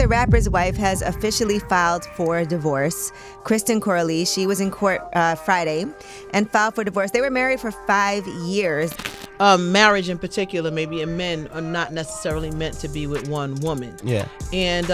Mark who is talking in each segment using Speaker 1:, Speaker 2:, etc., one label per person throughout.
Speaker 1: the rapper's wife has officially filed for divorce. Kristen, she was in court Friday and filed for divorce. They were married for 5 years.
Speaker 2: Marriage in particular, maybe, and men are not necessarily meant to be with one woman.
Speaker 3: Yeah.
Speaker 2: And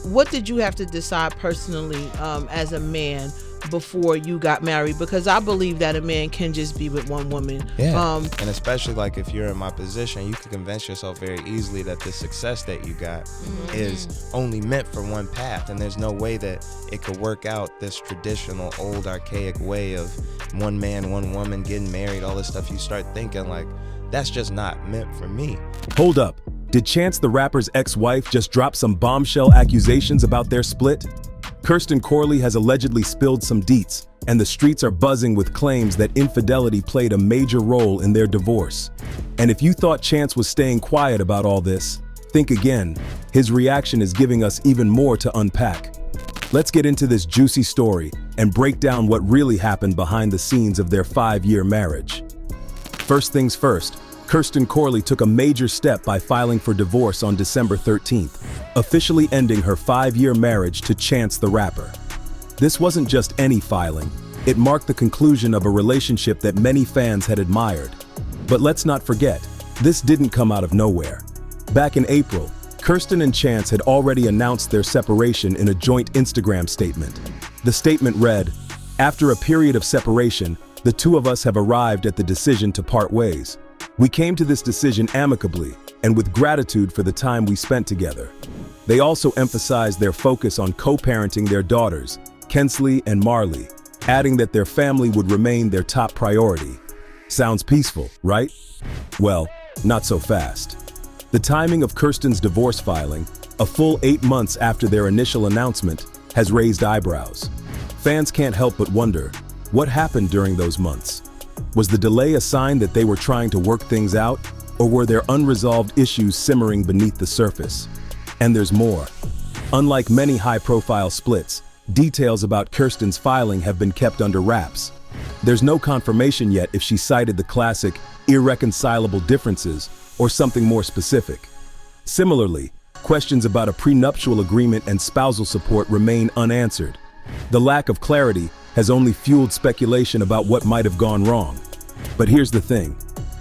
Speaker 2: what did you have to decide personally as a man before you got married? Because I believe that a man can just be with one woman.
Speaker 3: Yeah. And especially like if you're in my position, you can convince yourself very easily that the success that you got is only meant for one path, and there's no way that it could work out this traditional old archaic way of one man, one woman getting married, all this stuff. You start thinking like, that's just not meant for me.
Speaker 4: Hold up. Did Chance the rapper's ex-wife just drop some bombshell accusations about their split? Kristen has allegedly spilled some deets, and the streets are buzzing with claims that infidelity played a major role in their divorce. And if you thought Chance was staying quiet about all this, think again. His reaction is giving us even more to unpack. Let's get into this juicy story and break down what really happened behind the scenes of their 5-year marriage. First things first, Kristen took a major step by filing for divorce on December 13th, officially ending her 5-year marriage to Chance the rapper. This wasn't just any filing, it marked the conclusion of a relationship that many fans had admired. But let's not forget, this didn't come out of nowhere. Back in April, Kristen and Chance had already announced their separation in a joint Instagram statement. The statement read, "After a period of separation, the two of us have arrived at the decision to part ways. We came to this decision amicably and with gratitude for the time we spent together." They also emphasized their focus on co-parenting their daughters, Kensley and Marley, adding that their family would remain their top priority. Sounds peaceful, right? Well, not so fast. The timing of Kristen's divorce filing, a full 8 months after their initial announcement, has raised eyebrows. Fans can't help but wonder, what happened during those months? Was the delay a sign that they were trying to work things out, or were there unresolved issues simmering beneath the surface? And there's more. Unlike many high-profile splits, details about Kristen's filing have been kept under wraps. There's no confirmation yet if she cited the classic irreconcilable differences or something more specific. Similarly, questions about a prenuptial agreement and spousal support remain unanswered. The lack of clarity has only fueled speculation about what might have gone wrong. But here's the thing.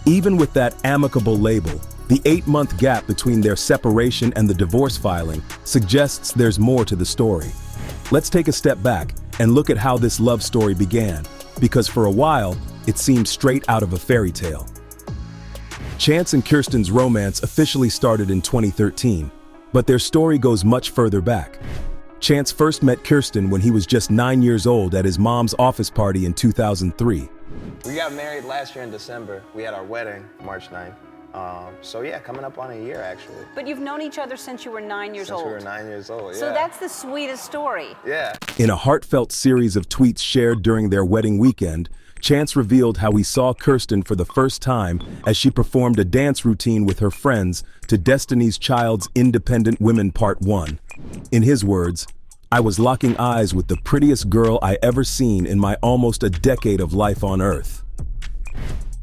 Speaker 4: Even with that amicable label, the 8-month gap between their separation and the divorce filing suggests there's more to the story. Let's take a step back and look at how this love story began, because for a while, it seemed straight out of a fairy tale. Chance and Kristen's romance officially started in 2013, but their story goes much further back. Chance first met Kristen when he was just 9 years old at his mom's office party in 2003.
Speaker 3: We got married last year in December. We had our wedding March 9th. So yeah, coming up on a year actually.
Speaker 5: But you've known each other since you were 9 years old.
Speaker 3: Since we were 9 years old, yeah.
Speaker 5: So that's the sweetest story.
Speaker 3: Yeah.
Speaker 4: In a heartfelt series of tweets shared during their wedding weekend, Chance revealed how he saw Kristen for the first time as she performed a dance routine with her friends to Destiny's Child's Independent Women Part 1. In his words, "I was locking eyes with the prettiest girl I ever seen in my almost a decade of life on Earth."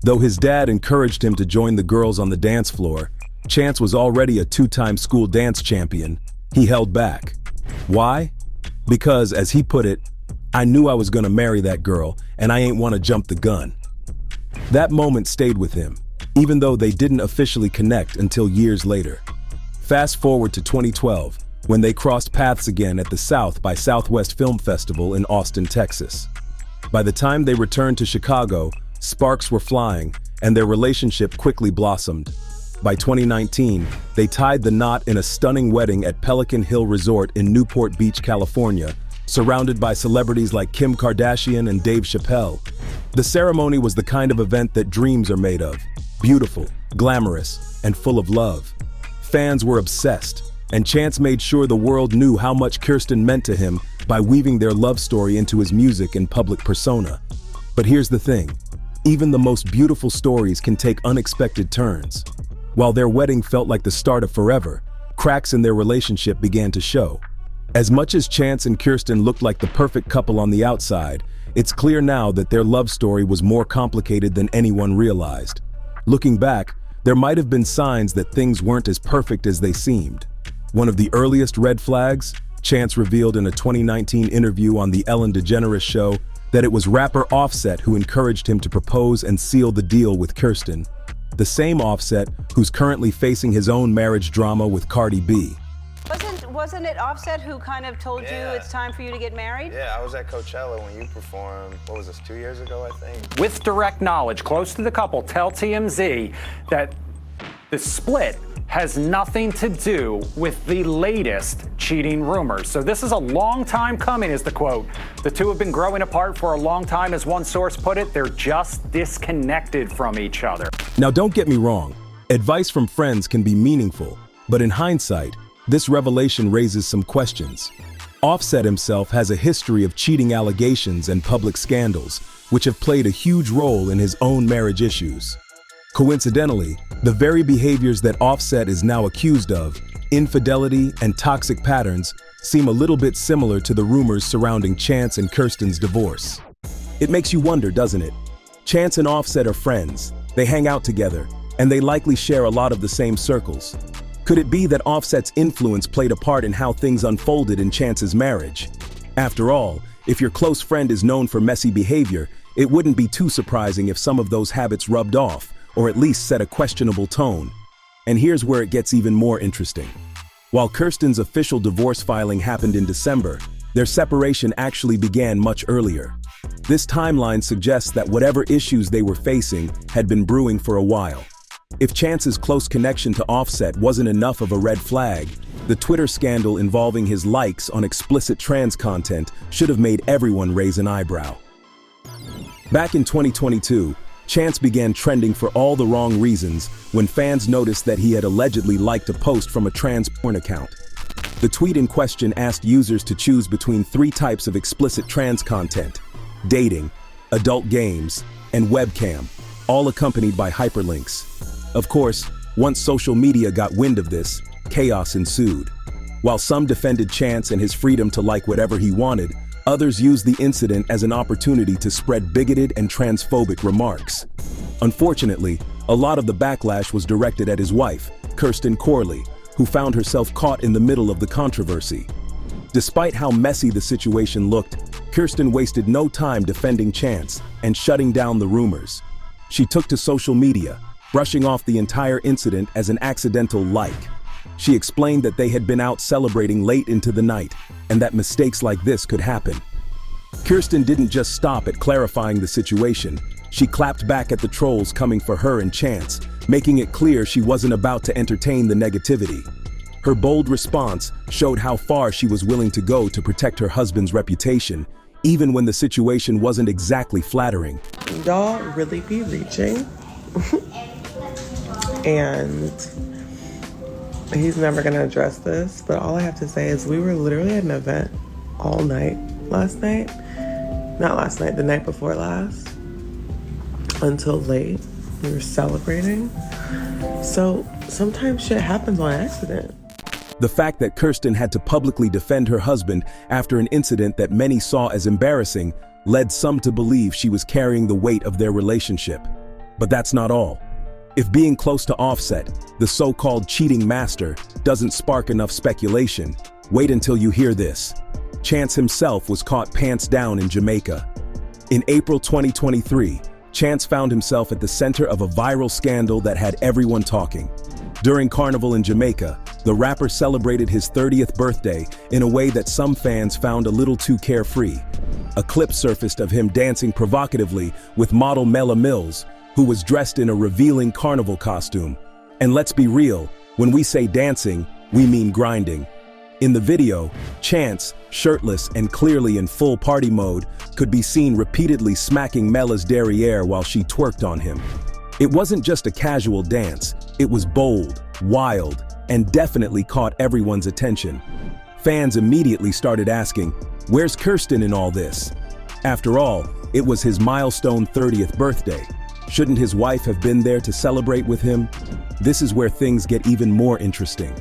Speaker 4: Though his dad encouraged him to join the girls on the dance floor, Chance was already a 2-time school dance champion. He held back. Why? Because, as he put it, "I knew I was gonna marry that girl, and I ain't wanna jump the gun." That moment stayed with him, even though they didn't officially connect until years later. Fast forward to 2012, when they crossed paths again at the South by Southwest Film Festival in Austin, Texas. By the time they returned to Chicago, sparks were flying, and their relationship quickly blossomed. By 2019, they tied the knot in a stunning wedding at Pelican Hill Resort in Newport Beach, California, surrounded by celebrities like Kim Kardashian and Dave Chappelle. The ceremony was the kind of event that dreams are made of: beautiful, glamorous, and full of love. Fans were obsessed, and Chance made sure the world knew how much Kristen meant to him by weaving their love story into his music and public persona. But here's the thing. Even the most beautiful stories can take unexpected turns. While their wedding felt like the start of forever, cracks in their relationship began to show. As much as Chance and Kristen looked like the perfect couple on the outside, it's clear now that their love story was more complicated than anyone realized. Looking back, there might have been signs that things weren't as perfect as they seemed. One of the earliest red flags, Chance revealed in a 2019 interview on The Ellen DeGeneres Show that it was rapper Offset who encouraged him to propose and seal the deal with Kristen. The same Offset who's currently facing his own marriage drama with Cardi B.
Speaker 5: Wasn't it Offset who kind of told you it's time for you to get married?
Speaker 3: Yeah, I was at Coachella when you performed, what was this, 2 years ago, I think?
Speaker 6: With direct knowledge, close to the couple tell TMZ that the split has nothing to do with the latest cheating rumors. So this is a long time coming, is the quote. The two have been growing apart for a long time, as one source put it. They're just disconnected from each other.
Speaker 4: Now don't get me wrong, advice from friends can be meaningful, but in hindsight, this revelation raises some questions. Offset himself has a history of cheating allegations and public scandals, which have played a huge role in his own marriage issues. Coincidentally, the very behaviors that Offset is now accused of, infidelity and toxic patterns, seem a little bit similar to the rumors surrounding Chance and Kirsten's divorce. It makes you wonder, doesn't it? Chance and Offset are friends, they hang out together, and they likely share a lot of the same circles. Could it be that Offset's influence played a part in how things unfolded in Chance's marriage? After all, if your close friend is known for messy behavior, it wouldn't be too surprising if some of those habits rubbed off, or at least set a questionable tone. And here's where it gets even more interesting. While Kirsten's official divorce filing happened in December, their separation actually began much earlier. This timeline suggests that whatever issues they were facing had been brewing for a while. If Chance's close connection to Offset wasn't enough of a red flag, the Twitter scandal involving his likes on explicit trans content should have made everyone raise an eyebrow. Back in 2022, Chance began trending for all the wrong reasons when fans noticed that he had allegedly liked a post from a trans porn account. The tweet in question asked users to choose between 3 types of explicit trans content: dating, adult games, and webcam, all accompanied by hyperlinks. Of course, once social media got wind of this, chaos ensued. While some defended Chance and his freedom to like whatever he wanted, others used the incident as an opportunity to spread bigoted and transphobic remarks. Unfortunately, a lot of the backlash was directed at his wife, Kristen Corley, who found herself caught in the middle of the controversy. Despite how messy the situation looked, Kristen wasted no time defending Chance and shutting down the rumors. She took to social media, brushing off the entire incident as an accidental like. She explained that they had been out celebrating late into the night, and that mistakes like this could happen. Kristen didn't just stop at clarifying the situation. She clapped back at the trolls coming for her and Chance, making it clear she wasn't about to entertain the negativity. Her bold response showed how far she was willing to go to protect her husband's reputation, even when the situation wasn't exactly flattering.
Speaker 7: Y'all really be reaching. And he's never gonna address this, but all I have to say is we were literally at an event all night last night. Not last night, the night before last. Until late. We were celebrating. So sometimes shit happens on accident.
Speaker 4: The fact that Kristen had to publicly defend her husband after an incident that many saw as embarrassing led some to believe she was carrying the weight of their relationship. But that's not all. If being close to Offset, the so-called cheating master, doesn't spark enough speculation, wait until you hear this. Chance himself was caught pants down in Jamaica. In April 2023, Chance found himself at the center of a viral scandal that had everyone talking. During Carnival in Jamaica, the rapper celebrated his 30th birthday in a way that some fans found a little too carefree. A clip surfaced of him dancing provocatively with model Mela Mills, who was dressed in a revealing carnival costume. And let's be real, when we say dancing, we mean grinding. In the video, Chance, shirtless and clearly in full party mode, could be seen repeatedly smacking Mela's derriere while she twerked on him. It wasn't just a casual dance, it was bold, wild, and definitely caught everyone's attention. Fans immediately started asking, where's Kristen in all this? After all, it was his milestone 30th birthday. Shouldn't his wife have been there to celebrate with him? This is where things get even more interesting.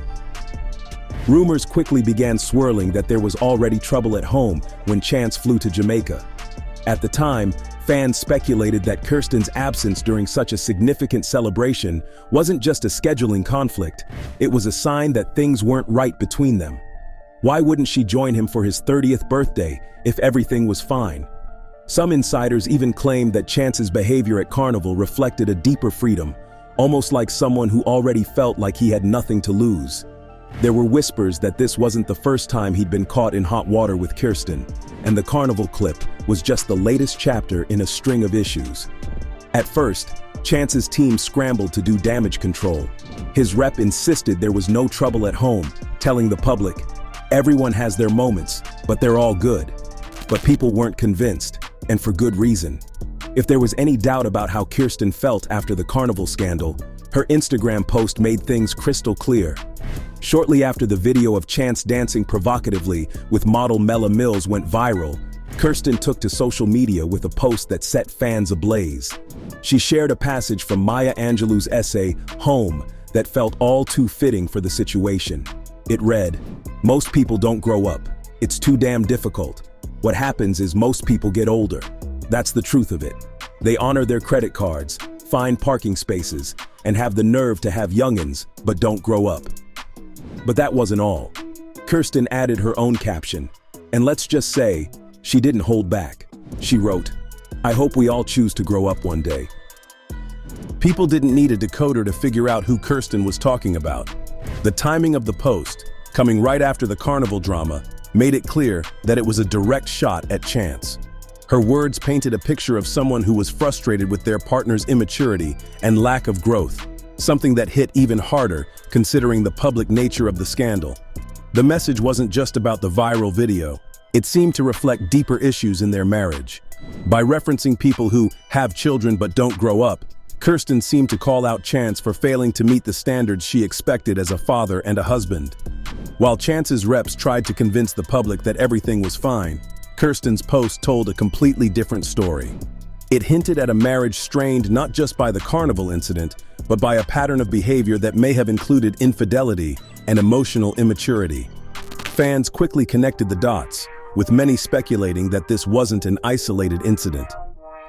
Speaker 4: Rumors quickly began swirling that there was already trouble at home when Chance flew to Jamaica. At the time, Fans speculated that Kirsten's absence during such a significant celebration wasn't just a scheduling conflict, it was a sign that things weren't right between them. Why wouldn't she join him for his 30th birthday if everything was fine? Some insiders even claimed that Chance's behavior at Carnival reflected a deeper freedom, almost like someone who already felt like he had nothing to lose. There were whispers that this wasn't the first time he'd been caught in hot water with Kristen, and the Carnival clip was just the latest chapter in a string of issues. At first, Chance's team scrambled to do damage control. His rep insisted there was no trouble at home, telling the public, "Everyone has their moments, but they're all good." But people weren't convinced, and for good reason. If there was any doubt about how Kristen felt after the Carnival scandal, her Instagram post made things crystal clear. Shortly after the video of Chance dancing provocatively with model Mela Mills went viral, Kristen took to social media with a post that set fans ablaze. She shared a passage from Maya Angelou's essay, Home, that felt all too fitting for the situation. It read, "Most people don't grow up. It's too damn difficult. What happens is most people get older. That's the truth of it. They honor their credit cards, find parking spaces, and have the nerve to have youngins, but don't grow up." But that wasn't all. Kristen added her own caption, and let's just say, she didn't hold back. She wrote, "I hope we all choose to grow up one day." People didn't need a decoder to figure out who Kristen was talking about. The timing of the post, coming right after the Carnival drama, made it clear that it was a direct shot at Chance. Her words painted a picture of someone who was frustrated with their partner's immaturity and lack of growth, something that hit even harder considering the public nature of the scandal. The message wasn't just about the viral video, it seemed to reflect deeper issues in their marriage. By referencing people who have children but don't grow up, Kristen seemed to call out Chance for failing to meet the standards she expected as a father and a husband. While Chance's reps tried to convince the public that everything was fine, Kirsten's post told a completely different story. It hinted at a marriage strained not just by the Carnival incident, but by a pattern of behavior that may have included infidelity and emotional immaturity. Fans quickly connected the dots, with many speculating that this wasn't an isolated incident.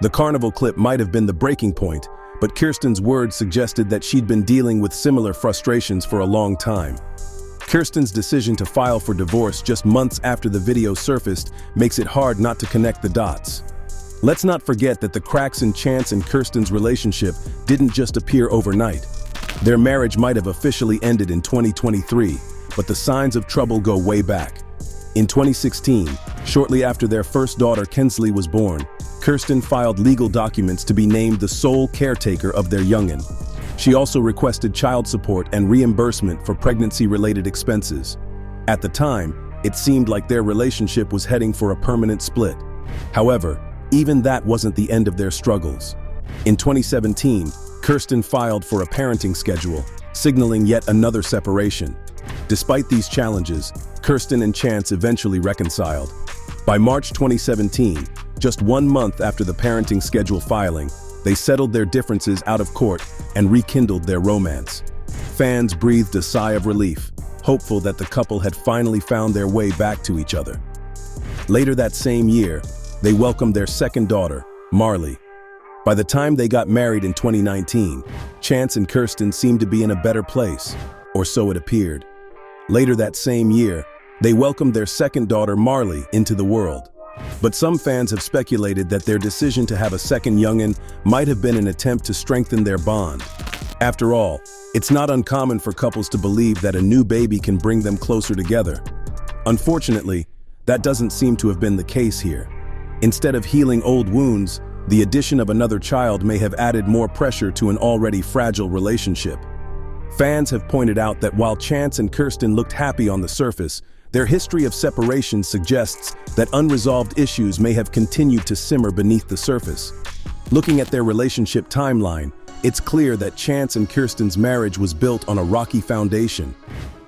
Speaker 4: The Carnival clip might have been the breaking point, but Kirsten's words suggested that she'd been dealing with similar frustrations for a long time. Kirsten's decision to file for divorce just months after the video surfaced makes it hard not to connect the dots. Let's not forget that the cracks in Chance and Kirsten's relationship didn't just appear overnight. Their marriage might have officially ended in 2023, but the signs of trouble go way back. In 2016, shortly after their first daughter Kinsley was born, Kristen filed legal documents to be named the sole caretaker of their youngin'. She also requested child support and reimbursement for pregnancy-related expenses. At the time, it seemed like their relationship was heading for a permanent split. However, even that wasn't the end of their struggles. In 2017, Kristen filed for a parenting schedule, signaling yet another separation. Despite these challenges, Kristen and Chance eventually reconciled. By March 2017, just 1 month after the parenting schedule filing, they settled their differences out of court and rekindled their romance. Fans breathed a sigh of relief, hopeful that the couple had finally found their way back to each other. Later that same year, they welcomed their second daughter, Marley. By the time they got married in 2019, Chance and Kristen seemed to be in a better place, or so it appeared. Later that same year, they welcomed their second daughter, Marley, into the world. But some fans have speculated that their decision to have a second youngin' might have been an attempt to strengthen their bond. After all, it's not uncommon for couples to believe that a new baby can bring them closer together. Unfortunately, that doesn't seem to have been the case here. Instead of healing old wounds, the addition of another child may have added more pressure to an already fragile relationship. Fans have pointed out that while Chance and Kristen looked happy on the surface, their history of separation suggests that unresolved issues may have continued to simmer beneath the surface. Looking at their relationship timeline, it's clear that Chance and Kirsten's marriage was built on a rocky foundation.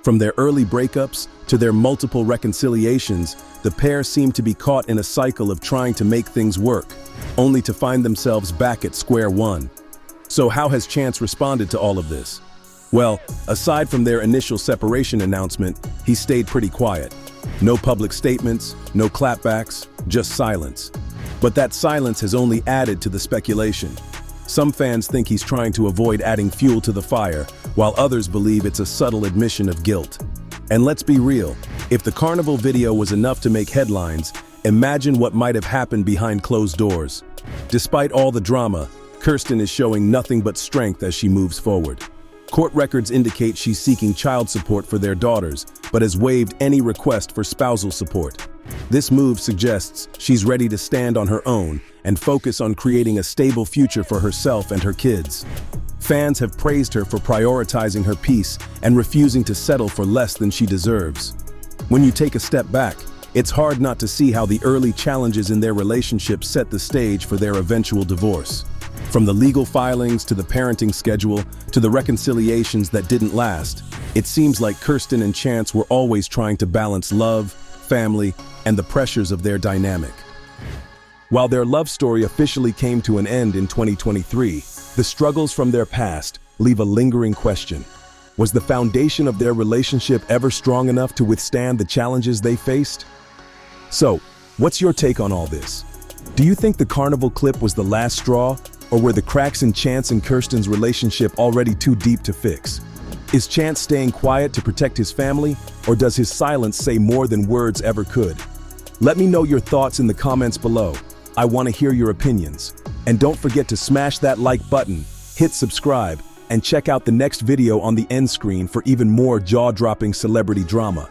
Speaker 4: From their early breakups to their multiple reconciliations, the pair seemed to be caught in a cycle of trying to make things work, only to find themselves back at square one. So how has Chance responded to all of this? Well, aside from their initial separation announcement, he stayed pretty quiet. No public statements, no clapbacks, just silence. But that silence has only added to the speculation. Some fans think he's trying to avoid adding fuel to the fire, while others believe it's a subtle admission of guilt. And let's be real, if the carnival video was enough to make headlines, imagine what might have happened behind closed doors. Despite all the drama, Kristen is showing nothing but strength as she moves forward. Court records indicate she's seeking child support for their daughters, but has waived any request for spousal support. This move suggests she's ready to stand on her own and focus on creating a stable future for herself and her kids. Fans have praised her for prioritizing her peace and refusing to settle for less than she deserves. When you take a step back, it's hard not to see how the early challenges in their relationship set the stage for their eventual divorce. From the legal filings to the parenting schedule to the reconciliations that didn't last, it seems like Kristen and Chance were always trying to balance love, family, and the pressures of their dynamic. While their love story officially came to an end in 2023, the struggles from their past leave a lingering question. Was the foundation of their relationship ever strong enough to withstand the challenges they faced? So, what's your take on all this? Do you think the carnival clip was the last straw, or were the cracks in Chance and Kirsten's relationship already too deep to fix? Is Chance staying quiet to protect his family, or does his silence say more than words ever could? Let me know your thoughts in the comments below. I want to hear your opinions. And don't forget to smash that like button, hit subscribe, and check out the next video on the end screen for even more jaw-dropping celebrity drama.